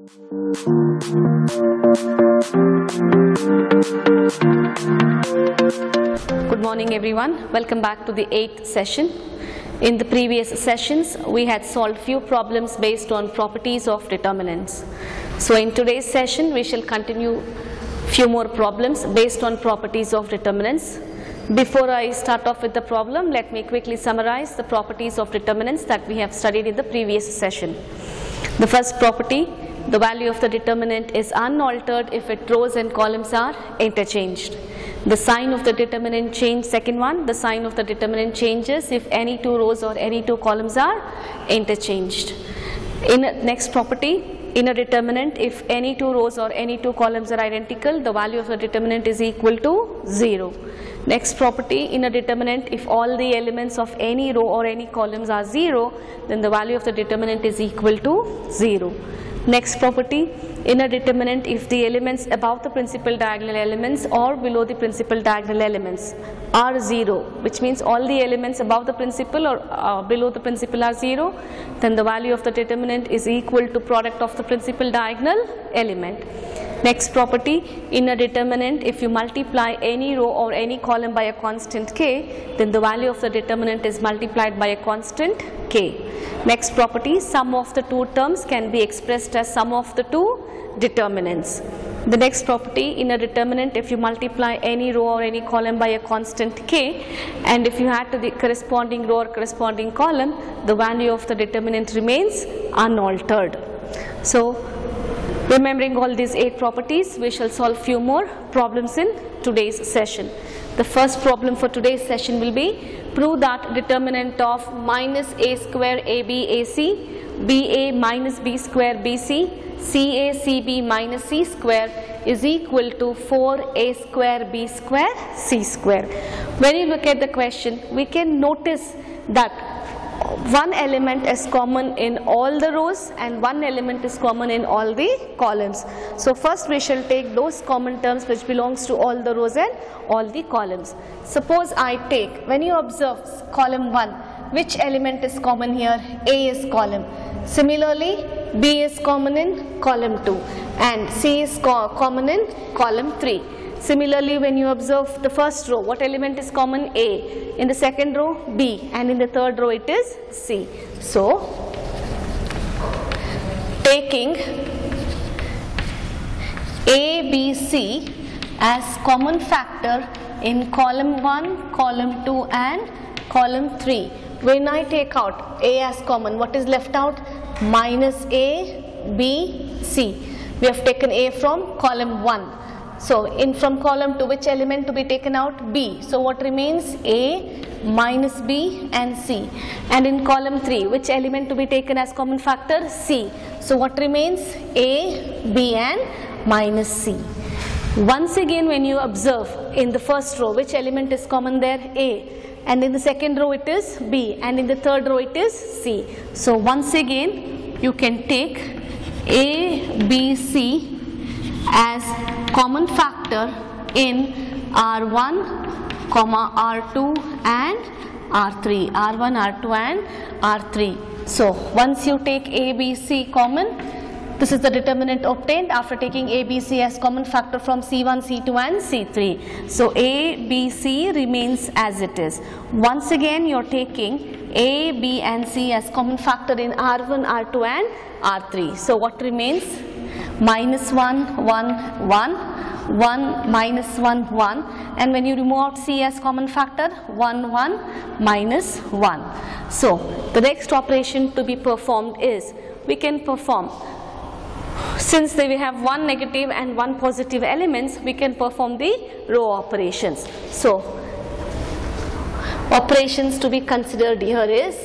Good morning everyone. Welcome back to the 8th session. In the previous sessions, we had solved few problems based on properties of determinants. So in today's session, we shall continue few more problems based on properties of determinants. Before I start off with the problem, let me quickly summarize the properties of determinants that we have studied in the previous session. The first property, the value of the determinant is unaltered if its rows and columns are interchanged. The sign of the determinant change, second one, the sign of the determinant changes if any two rows or any two columns are interchanged. Next property, in a determinant, if any two rows or any two columns are identical, the value of the determinant is equal to 0. Next property, in a determinant, if all the elements of any row or any columns are 0, then the value of the determinant is equal to 0. Next property, in a determinant, if the elements above the principal diagonal elements or below the principal diagonal elements are 0, which means all the elements above the principal or below the principal are 0, then the value of the determinant is equal to product of the principal diagonal element. Next property, in a determinant, if you multiply any row or any column by a constant k, then the value of the determinant is multiplied by a constant k. Next property, sum of the two terms can be expressed as sum of the two determinants. The next property, in a determinant, if you multiply any row or any column by a constant k, and if you add to the corresponding row or corresponding column, the value of the determinant remains unaltered. So, remembering all these 8 properties, we shall solve few more problems in today's session. The first problem for today's session will be, prove that determinant of minus a square ab ac, ba minus b square bc, ca cb minus c square is equal to 4a square b square c square. When you look at the question, we can notice that one element is common in all the rows and one element is common in all the columns. So first we shall take those common terms which belongs to all the rows and all the columns. Suppose I take, when you observe column 1, which element is common here? A is column. Similarly, B is common in column 2 and C is common in column 3. Similarly, when you observe the first row, what element is common? A. In the second row, B, and in the third row it is C. So, taking A, B, C as common factor in column 1, column 2 and column 3. When I take out A as common, what is left out? Minus A, B, C. We have taken A from column 1. So, from column 2, which element to be taken out? B. So, what remains? A, minus B and C. And in column 3, which element to be taken as common factor? C. So, what remains? A, B and minus C. Once again, when you observe in the first row, which element is common there? A. And in the second row it is B. And in the third row it is C. So, once again, you can take A, B, C as common factor in R1, R2 and R3. R1, R2 and R3. So, once you take A, B, C common, this is the determinant obtained after taking A, B, C as common factor from C1, C2 and C3. So, A, B, C remains as it is. Once again, you are taking A, B and C as common factor in R1, R2 and R3. So, what remains? Minus 1, 1, 1, 1, minus 1, 1, and when you remove out C as common factor, 1, 1, minus 1. So, the next operation to be performed is, we can perform, since we have one negative and one positive elements, we can perform the row operations. So, operations to be considered here is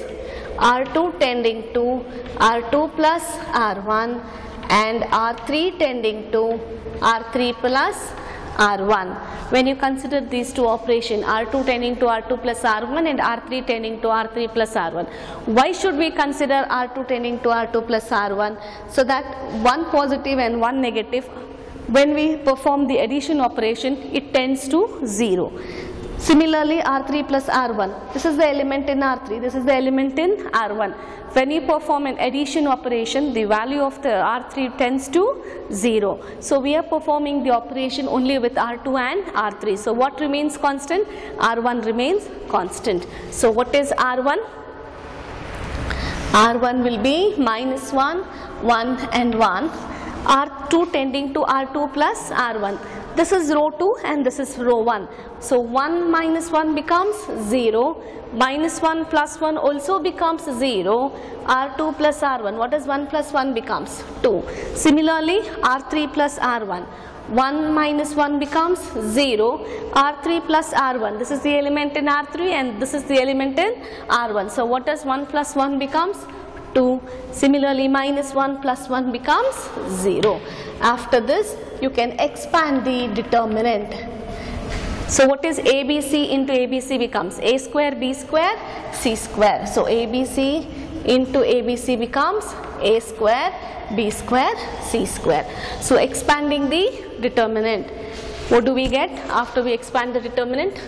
R2 tending to R2 plus R1 and R3 tending to R3 plus R1. When you consider these two operations, R2 tending to R2 plus R1 and R3 tending to R3 plus R1. Why should we consider R2 tending to R2 plus R1? So that one positive and one negative, when we perform the addition operation, it tends to 0. Similarly, R3 plus R1. This is the element in R3. This is the element in R1. When you perform an addition operation, the value of the R3 tends to 0. So we are performing the operation only with R2 and R3. So what remains constant? R1 remains constant. So what is R1? R1 will be minus 1, 1 and 1. R2 tending to R2 plus R1. This is row 2 and this is row 1. So 1 minus 1 becomes 0. Minus 1 plus 1 also becomes 0. R2 plus R1. What is 1 plus 1 becomes? 2. Similarly, R3 plus R1. 1 minus 1 becomes 0. R3 plus R1. This is the element in R3 and this is the element in R1. So what does 1 plus 1 becomes? 2. Similarly, minus 1 plus 1 becomes 0. After this, you can expand the determinant. So what is ABC into ABC becomes? A square, B square, C square. So ABC into ABC becomes A square, B square, C square. So expanding the determinant. What do we get after we expand the determinant?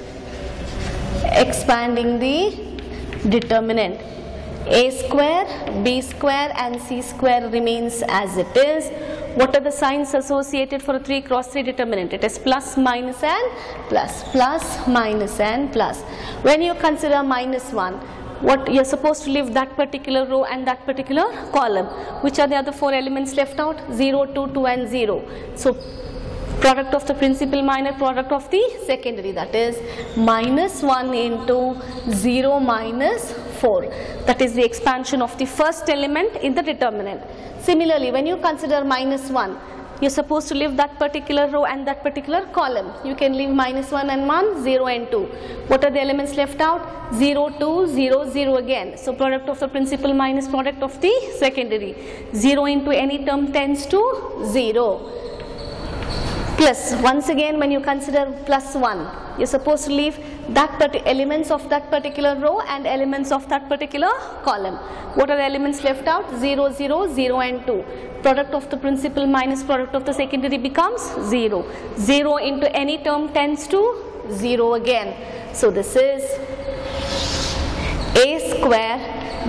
Expanding the determinant. A square, B square and C square remains as it is. What are the signs associated for a 3 cross 3 determinant? It is plus, minus and plus. Plus, minus and plus. When you consider minus 1, what you are supposed to leave that particular row and that particular column. Which are the other 4 elements left out? 0, 2, 2 and 0. So product of the principal minus product of the secondary, that is minus 1 into 0 minus 4. That is the expansion of the first element in the determinant. Similarly, when you consider minus 1, you are supposed to leave that particular row and that particular column. You can leave minus 1 and 1, 0 and 2. What are the elements left out? 0, 2, 0, 0 again. So product of the principal minus product of the secondary. 0 into any term tends to 0. Plus, once again when you consider plus 1, you are supposed to leave that elements of that particular row and elements of that particular column. What are the elements left out? 0, 0, 0 and 2. Product of the principal minus product of the secondary becomes 0. 0 into any term tends to 0 again. So this is A square,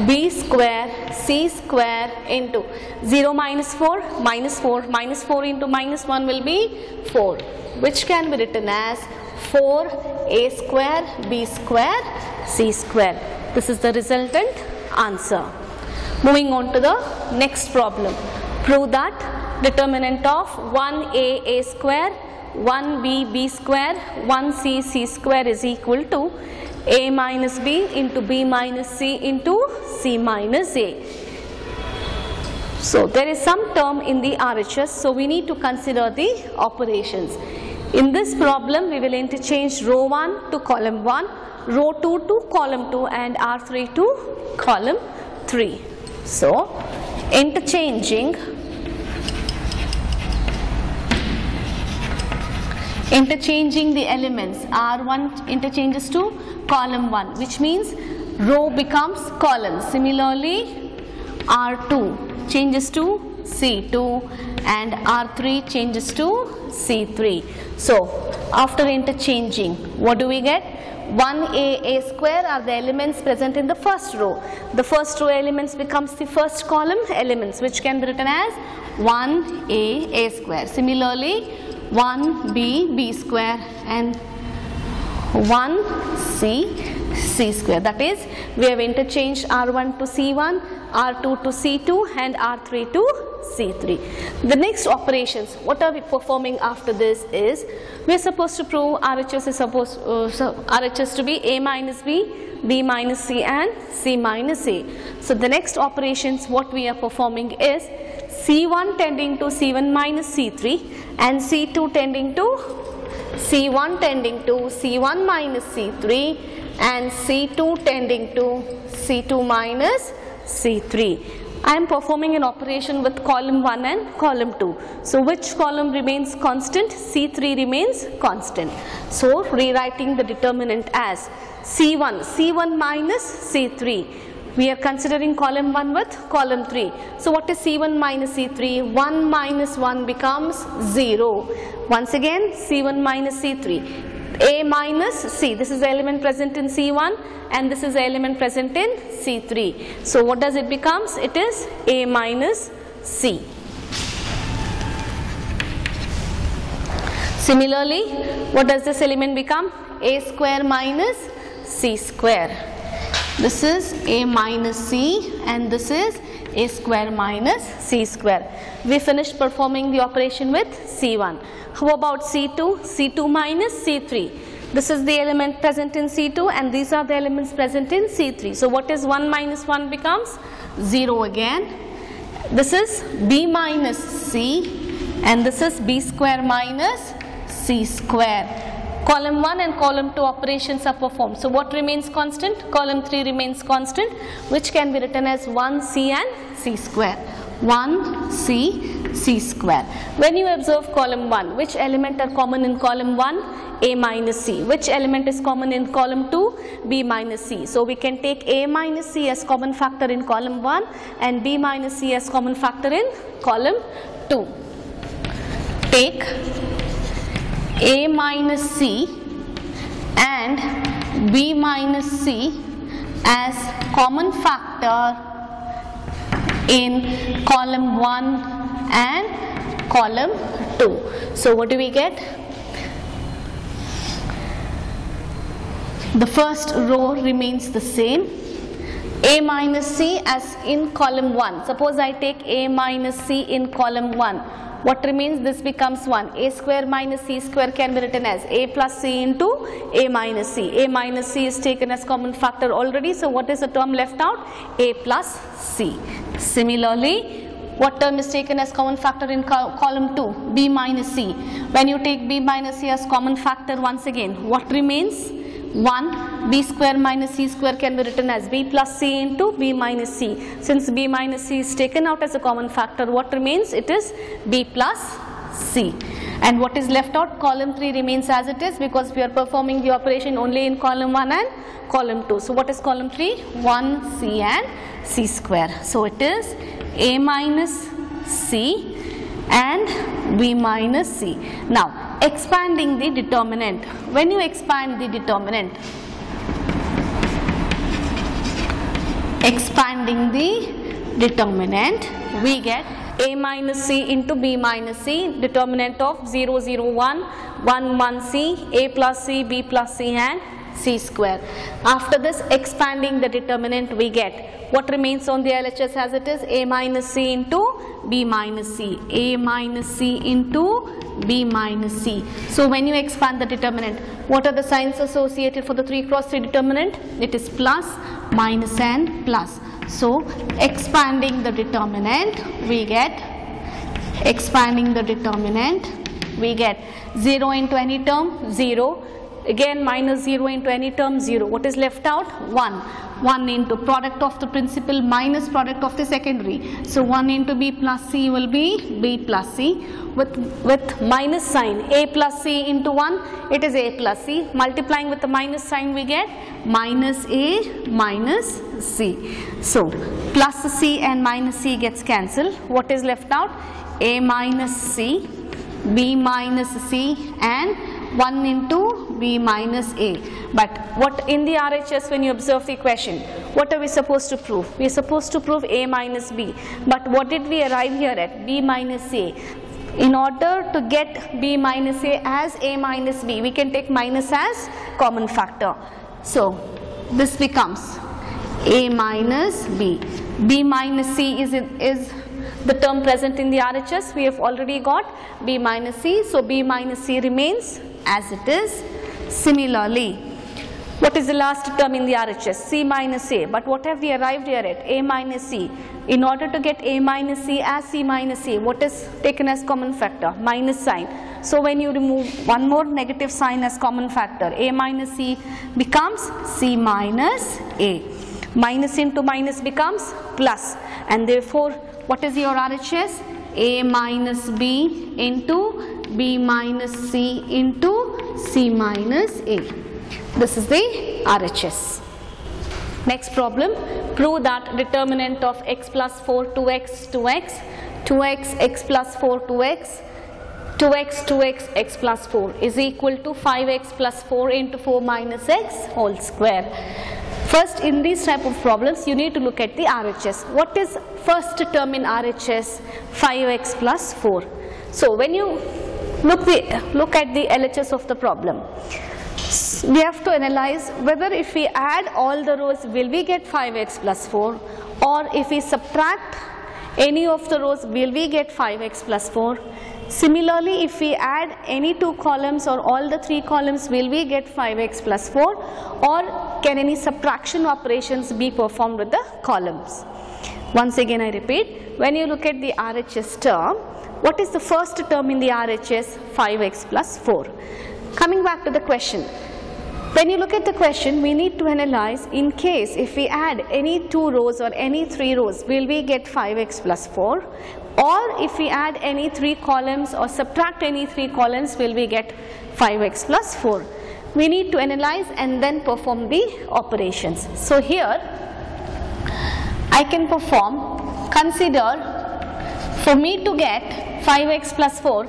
B square, C square into 0 minus 4, minus 4, minus 4 into minus 1 will be 4, which can be written as 4A square, B square, C square. This is the resultant answer. Moving on to the next problem. Prove that determinant of 1A A square, 1B B square, 1C C square is equal to A minus B into B minus C into C minus A. So there is some term in the RHS, so we need to consider the operations. In this problem, we will interchange row 1 to column 1, row 2 to column 2 and R3 to column 3. So interchanging the elements, R1 interchanges to column 1, which means row becomes column. Similarly, R2 changes to C2 and R3 changes to C3. So after interchanging, what do we get? 1A A square are the elements present in the first row. The first row elements becomes the first column elements, which can be written as 1A A square. Similarly, 1B B square and 1C C square. That is, we have interchanged R1 to C1, R2 to C2 and R3 to C3. The next operations, what are we performing after this is, we are supposed to prove RHS is supposed RHS to be A minus B, B minus C and C minus A. So the next operations what we are performing is C1 tending to C1 minus C3 and C2 tending to C1 tending to C1 minus C3 and C2 tending to C2 minus C3. I am performing an operation with column 1 and column 2. So which column remains constant? C3 remains constant. So rewriting the determinant as C1 minus C3. We are considering column 1 with column 3. So what is C1 minus C3? 1 minus 1 becomes 0. Once again, C1 minus C3. A minus C. This is the element present in C1 and this is the element present in C3. So what does it becomes? It is A minus C. Similarly, what does this element become? A square minus C square. This is A minus C and this is A square minus C square. We finished performing the operation with C1. How about C2? C2 minus C3. This is the element present in C2 and these are the elements present in C3. So what is 1 minus 1 becomes? 0 again. This is B minus C and this is B square minus C square. Column 1 and column 2 operations are performed. So what remains constant? Column 3 remains constant, which can be written as 1C and C square. 1C, C square. When you observe column 1, which element are common in column 1? A minus C. Which element is common in column 2? B minus C. So we can take A minus C as common factor in column 1 and B minus C as common factor in column 2. Take A minus C and B minus C as common factor in column 1 and column 2. So what do we get? The first row remains the same. A minus C as in column 1. Suppose I take A minus C in column 1. What remains? This becomes 1. A square minus C square can be written as A plus C into A minus C. A minus C is taken as common factor already. So what is the term left out? A plus C. Similarly, what term is taken as common factor in column 2? B minus C. When you take B minus C as common factor once again, what remains? 1. B square minus C square can be written as B plus C into B minus C. Since B minus C is taken out as a common factor, what remains? It is B plus C. And what is left out? Column 3 remains as it is because we are performing the operation only in column 1 and column 2. So what is column 3? 1C and C square. So it is A minus C and B minus C. Now expanding the determinant. When you expand the determinant, we get A minus C into B minus C, determinant of 0, 0, 1, 1, 1 C, A plus C, B plus C and C square. After this expanding the determinant, we get what remains on the LHS as it is? A minus C into B minus C. A minus C into B minus C. So when you expand the determinant, what are the signs associated for the 3 cross 3 determinant? It is plus, minus and plus. So expanding the determinant, we get 0 into any term, 0. Again minus 0 into any term, 0. What is left out? 1. 1 into product of the principal minus product of the secondary. So 1 into B plus C will be B plus C. With minus sign, A plus C into 1, it is A plus C. Multiplying with the minus sign, we get minus A minus C. So plus C and minus C gets cancelled. What is left out? A minus C, B minus C and 1 into B minus A. But what in the RHS, when you observe the equation, what are we supposed to prove? We are supposed to prove A minus B. But what did we arrive here at? B minus A. In order to get B minus A as A minus B, we can take minus as common factor. So this becomes A minus B. B minus C is the term present in the RHS. We have already got B minus C. So B minus C remains as it is. Similarly, what is the last term in the RHS? C minus A. But what have we arrived here at? A minus C. In order to get A minus C as C minus C, what is taken as common factor? Minus sign. So when you remove one more negative sign as common factor, A minus C becomes C minus A. Minus into minus becomes plus. And therefore, what is your RHS? A minus B into B minus C into C minus A. This is the RHS. Next problem, prove that determinant of x plus 4 2x 2x, 2x x plus 4 2x, 2x, x plus 4 is equal to 5x plus 4 into 4 minus x whole square. First, in these type of problems, you need to look at the RHS. What is first term in RHS? 5x plus 4. So, when you look at the LHS of the problem, we have to analyze whether if we add all the rows, will we get 5x plus 4, or if we subtract any of the rows, will we get 5x plus 4. Similarly, if we add any two columns or all the three columns, will we get 5x plus 4, or can any subtraction operations be performed with the columns? Once again I repeat, when you look at the RHS term, what is the first term in the RHS? 5x plus 4. Coming back to the question, when you look at the question, we need to analyze in case if we add any two rows or any three rows, will we get 5x plus 4, or if we add any three columns or subtract any three columns, will we get 5x plus 4. We need to analyze and then perform the operations. So here I can perform, consider for me to get 5x plus 4,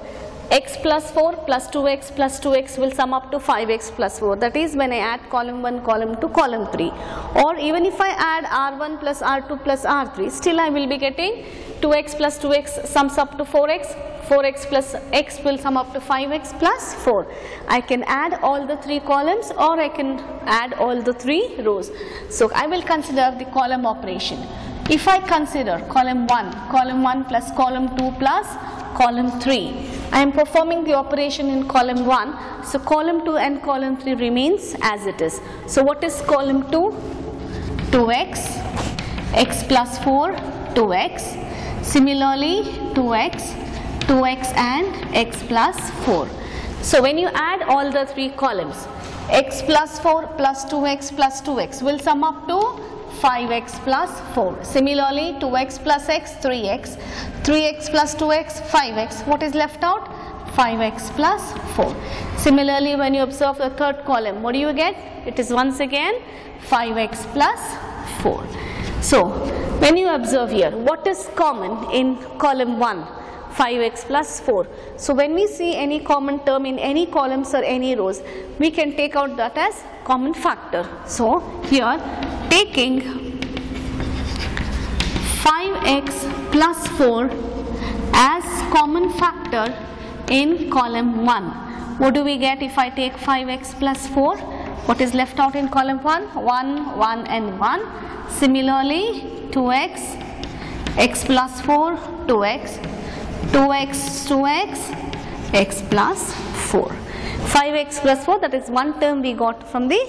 x plus 4 plus 2x will sum up to 5x plus 4. That is when I add column 1, column 2, column 3. Or even if I add r1 plus r2 plus r3, still I will be getting 2x plus 2x sums up to 4x. 4x plus x will sum up to 5x plus 4. I can add all the three columns, or I can add all the three rows. So I will consider the column operation. If I consider column 1 plus column 2 plus column 3, I am performing the operation in column 1, so column 2 and column 3 remains as it is. So what is column 2? 2x, x plus 4, 2x. Similarly 2x, 2x and x plus 4. So when you add all the three columns, x plus 4 plus 2x will sum up to 5x plus 4. Similarly 2x plus x, 3x, 3x plus 2x, 5x. What is left out? 5x plus 4. Similarly, when you observe the third column, what do you get? It is once again 5x plus 4. So when you observe here, what is common in column 1? 5x plus 4. So when we see any common term in any columns or any rows, we can take out that as common factor. So here, taking 5x plus 4 as common factor in column 1. What do we get if I take 5x plus 4? What is left out in column 1? 1, 1 and 1. Similarly 2x, x plus 4, 2x, 2x, 2x, x plus 4. 5x plus 4, that is one term we got from the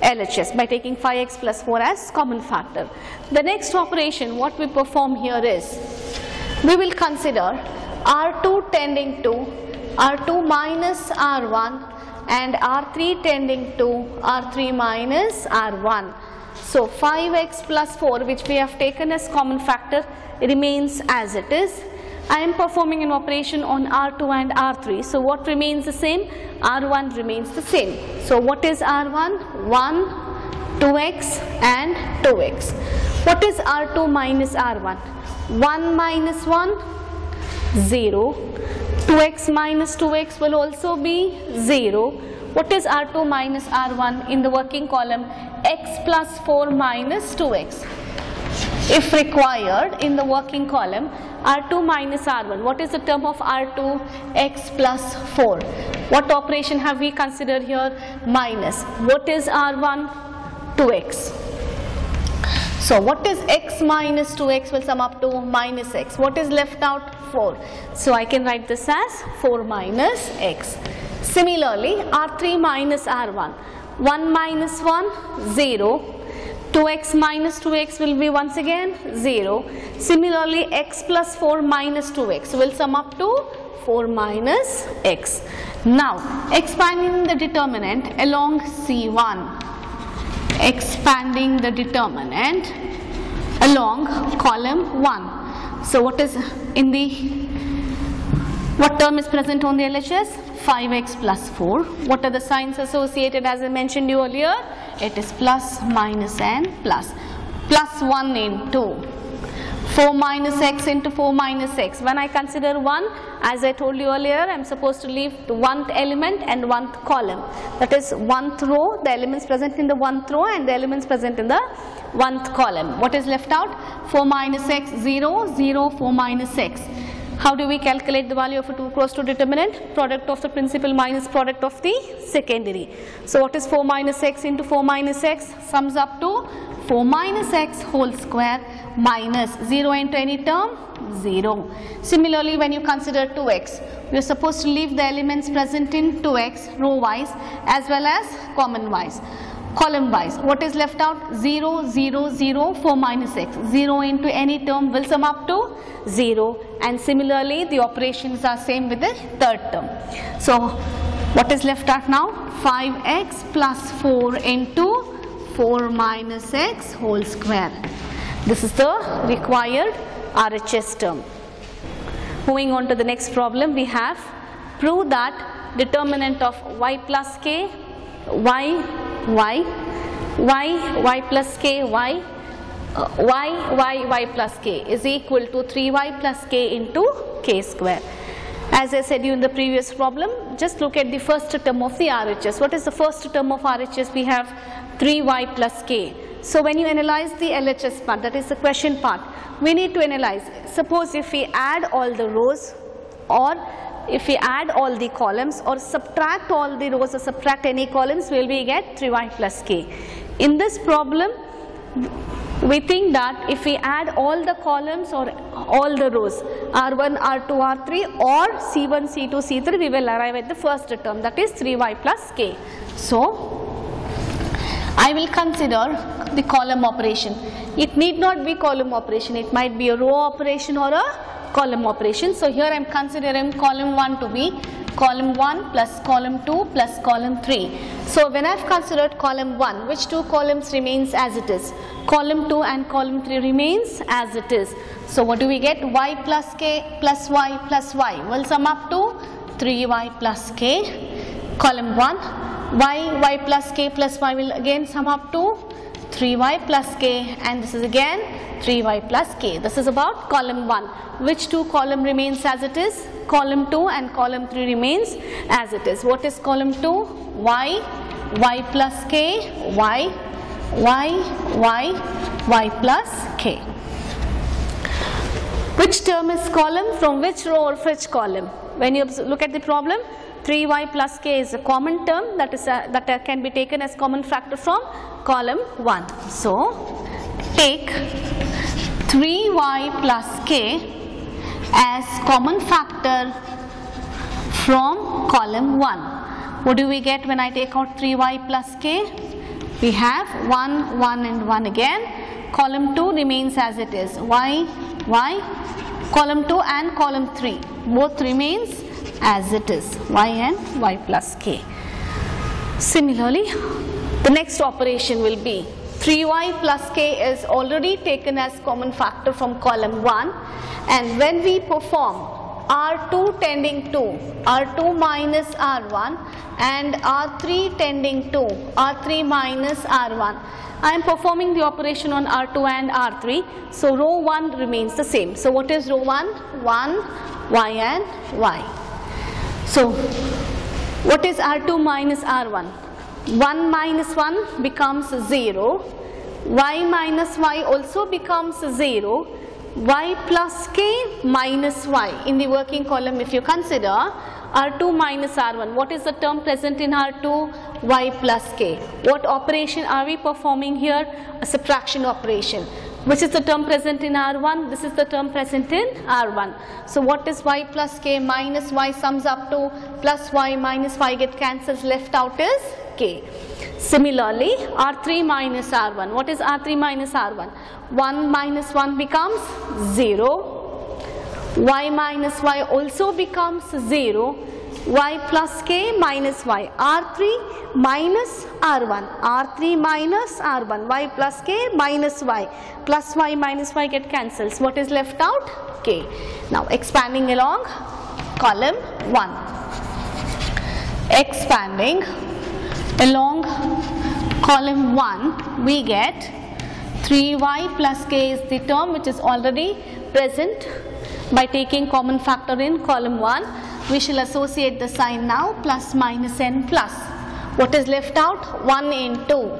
LHS by taking 5x plus 4 as common factor. The next operation what we perform here is, we will consider R2 tending to R2 minus R1 and R3 tending to R3 minus R1. So 5x plus 4, which we have taken as common factor, remains as it is. I am performing an operation on R2 and R3. So what remains the same? R1 remains the same. So what is R1? 1, 2x and 2x. What is R2 minus R1? 1 minus 1, 0. 2x minus 2x will also be 0. What is R2 minus R1 in the working column? X plus 4 minus 2x. If required in the working column, R2 minus R1. What is the term of R2? X plus 4. What operation have we considered here? Minus. What is R1? 2x. So what is x minus 2x will sum up to minus x. What is left out? 4. So I can write this as 4 minus x. Similarly, R3 minus R1. 1 minus 1, 0. 2x minus 2x will be once again 0. Similarly, x plus 4 minus 2x will sum up to 4 minus x. Now, expanding the determinant along C1. Expanding the determinant along column 1. So, what is in the, what term is present on the LHS? 5x plus 4. What are the signs associated as I mentioned you earlier? It is plus, minus and plus. Plus 1 into 4 minus x into 4 minus x. When I consider 1, as I told you earlier, I am supposed to leave the 1th element and 1th column. That is 1th row, the elements present in the 1th row and the elements present in the 1th column. What is left out? 4 minus x, 0, 0, 4 minus x. How do we calculate the value of a 2 cross 2 determinant? Product of the principal minus product of the secondary. So what is 4 minus x into 4 minus x? Sums up to 4 minus x whole square minus 0 into any term, 0. Similarly, when you consider 2x, we are supposed to leave the elements present in 2x row wise as well as common wise. Column wise, what is left out? 0, 0, 0, 4 minus x. 0 into any term will sum up to 0, and similarly the operations are same with the third term. So what is left out now? 5x plus 4 into 4 minus x whole square. This is the required RHS term. Moving on to the next problem, we have prove that determinant of y plus k, y plus k, y plus k is equal to 3y plus k into k square. As I said you in the previous problem, just look at the first term of the RHS. What is the first term of RHS? We have 3y plus k. So when you analyze the LHS part, that is the question part, we need to analyze. Suppose if we add all the rows, or if we add all the columns, or subtract all the rows or subtract any columns, will we get 3y plus k. In this problem, we think that if we add all the columns or all the rows, R1, R2, R3 or C1, C2, C3, we will arrive at the first term, that is 3y plus k. So I will consider the column operation. It need not be column operation, it might be a row operation or a column operation. So here I am considering column 1 to be column 1 plus column 2 plus column 3. So when I have considered column 1, which two columns remains as it is? Column 2 and column 3 remains as it is. So what do we get? Y plus k plus y will sum up to 3y plus k. Column 1, y plus k plus y will again sum up to 3y plus k, and this is again 3y plus k. This is about column 1. Which two column remains as it is? Column 2 and column 3 remains as it is. What is column 2? Y plus k, y plus k. Which term is column? From which row or which column? When you look at the problem, 3y plus k is a common term that can be taken as common factor from column 1. So take 3y plus k as common factor from column 1. What do we get when I take out 3y plus k? We have 1, 1 and 1 again. Column 2 remains as it is. Y. Column 2 and column 3 both remains as it is. Y and y plus k. Similarly, the next operation will be 3y plus k is already taken as common factor from column 1, and when we perform R2 tending to R2 minus R1 and R3 tending to R3 minus R1, I am performing the operation on R2 and R3, so row 1 remains the same. So what is row 1? 1, y and y. So what is R2 minus R1? 1 minus 1 becomes 0, y minus y also becomes 0, y plus k minus y. In the working column, if you consider R2 minus R1, what is the term present in R2? Y plus k. What operation are we performing here? A subtraction operation. Which is the term present in R1? This is the term present in R1. So what is y plus k minus y sums up to plus y minus y get cancels, left out is k. Similarly, R3 minus R1. What is R3 minus R1? 1 minus 1 becomes 0. Y minus y also becomes 0. Y plus k minus y. R3 minus R1. R3 minus R1. Y plus k minus y. Plus y minus y get cancels. What is left out? K. Now expanding along column 1. Expanding along column 1, we get 3y plus k is the term which is already present. By taking common factor in column 1, we shall associate the sign now, plus minus n plus. What is left out? 1 into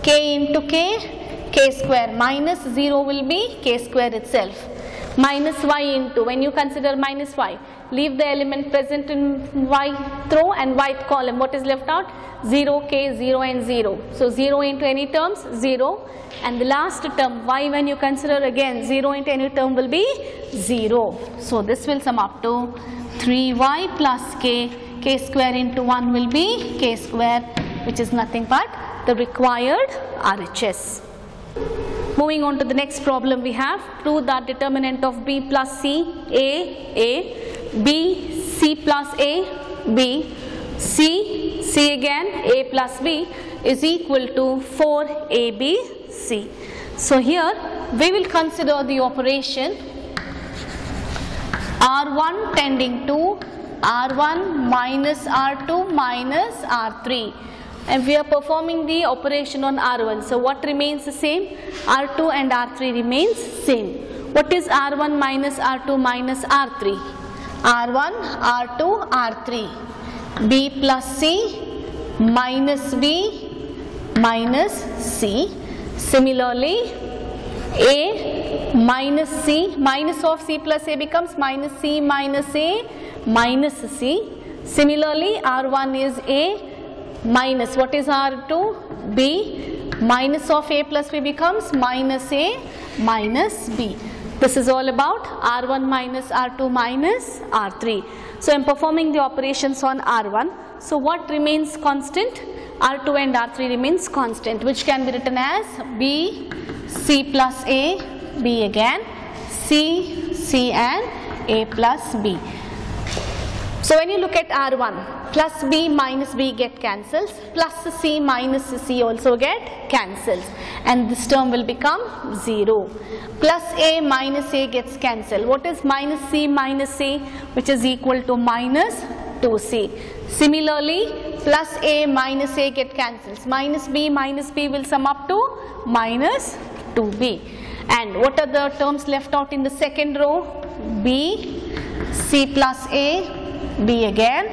k into k square, minus 0 will be k square itself. Minus y into, when you consider minus y, leave the element present in y row and y column. What is left out? 0, k, 0 and 0. So 0 into any terms, 0. And the last term, y, when you consider again 0 into any term will be 0. So this will sum up to 3y plus k square into 1 will be k square, which is nothing but the required RHS. Moving on to the next problem we have, prove that determinant of b plus c, a, b, c plus a, b, c again, a plus b is equal to 4ab, c. So here we will consider the operation R1 tending to R1 minus R2 minus R3. And we are performing the operation on R1. So what remains the same? R2 and R3 remains same. What is R1 minus R2 minus R3? R1, R2, R3. B plus C minus B minus C. Similarly, A minus C, minus of C plus A becomes minus C minus A minus C. Similarly, R1 is A minus, what is R2? B, minus of A plus B becomes minus A minus B. This is all about R1 minus R2 minus R3. So I am performing the operations on R1. So what remains constant? R2 and R3 remains constant, which can be written as B, C plus A, B again, C and A plus B. So when you look at R1, plus B minus B get cancels, plus C minus C also get cancels, and this term will become 0. Plus A minus A gets cancelled. What is minus C minus A? Which is equal to minus 2C. Similarly, plus A minus A get cancels. Minus B will sum up to minus 2B. And what are the terms left out in the second row? B, C plus A, B again,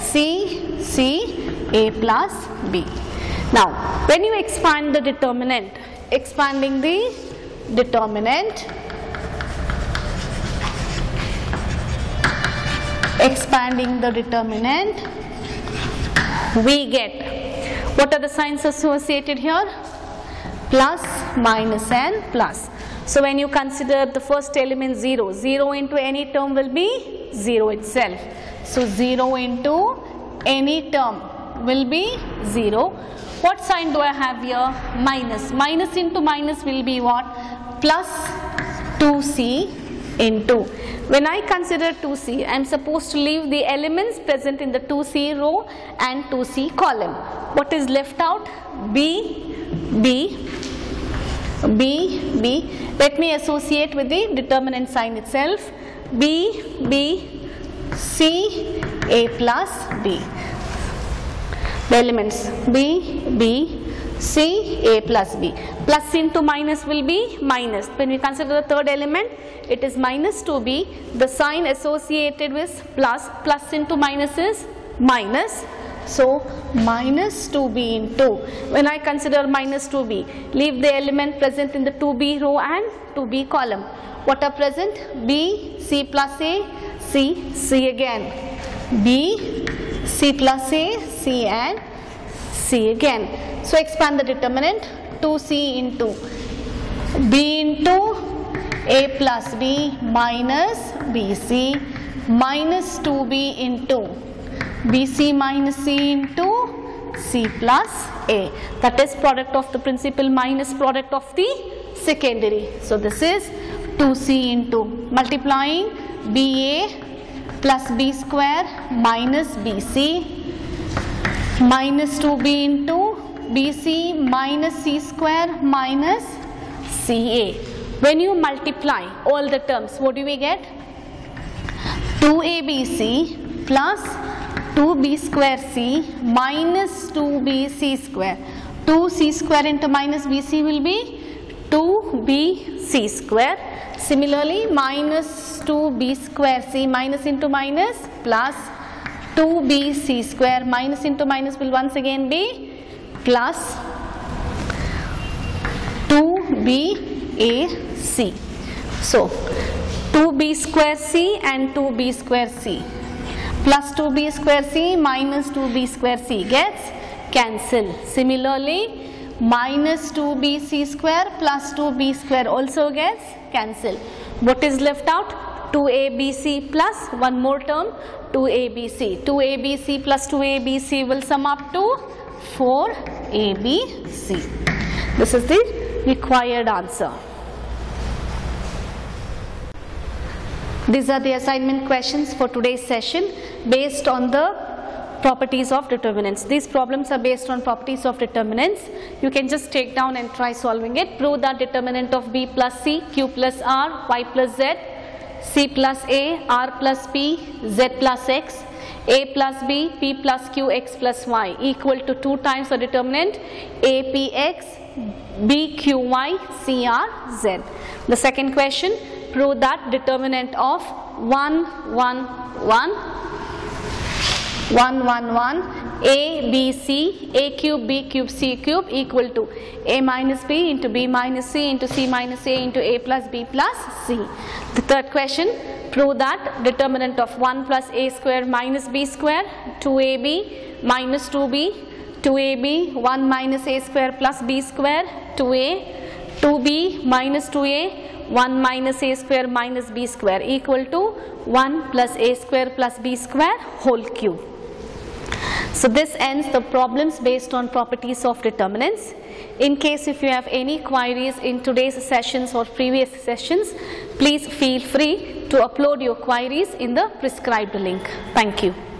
C, A plus B. Now, when you expand the determinant, expanding the determinant, we get, what are the signs associated here? Plus, minus and plus. So when you consider the first element 0, 0 into any term will be 0 itself. So 0 into any term will be 0. What sign do I have here? Minus. Minus into minus will be what? Plus 2C into. When I consider 2C, I am supposed to leave the elements present in the 2C row and 2C column. What is left out? B. Let me associate with the determinant sign itself. B, C, A plus B. The elements B, C, A plus B. Plus into minus will be minus. When we consider the third element, it is minus 2B. The sign associated with plus. Plus into minus is minus. So minus 2B into, when I consider minus 2B, leave the element present in the 2B row and 2B column. What are present? B, C plus A, C again. B, C plus A, C and C again. So expand the determinant, 2C into B into A plus B minus BC minus 2B into BC minus C into C plus A. That is product of the principal minus product of the secondary. So this is 2C into multiplying BA plus B square minus BC minus 2B into BC minus C square minus CA. When you multiply all the terms, what do we get? 2ABC plus 2B square C minus 2BC square. 2C square into minus BC will be 2bc square. Similarly, minus 2b square c, minus into minus, plus 2bc square, minus into minus will once again be plus 2bac. So 2b square c and 2b square c plus 2b square c minus 2b square c gets cancelled. Similarly, minus 2bc square plus 2b square also gets cancelled. What is left out? 2abc plus one more term, 2abc. 2abc plus 2abc will sum up to 4abc. This is the required answer. These are the assignment questions for today's session based on the properties of determinants. These problems are based on properties of determinants. You can just take down and try solving it. Prove that determinant of b plus c, q plus r, y plus z, c plus a, r plus p, z plus x, a plus b, p plus q, x plus y equal to 2 times the determinant a p x, b q y, c r, z. The second question, prove that determinant of 1 1 1 1 1 1 a b c, a cube b cube c cube equal to a minus b into b minus c into c minus a into a plus b plus c. The third question, prove that determinant of 1 plus a square minus b square, 2ab minus 2b, 2ab 1 minus a square plus b square, 2a, 2b minus 2a 1 minus a square minus b square equal to 1 plus a square plus b square whole cube. So this ends the problems based on properties of determinants. In case if you have any queries in today's sessions or previous sessions, please feel free to upload your queries in the prescribed link. Thank you.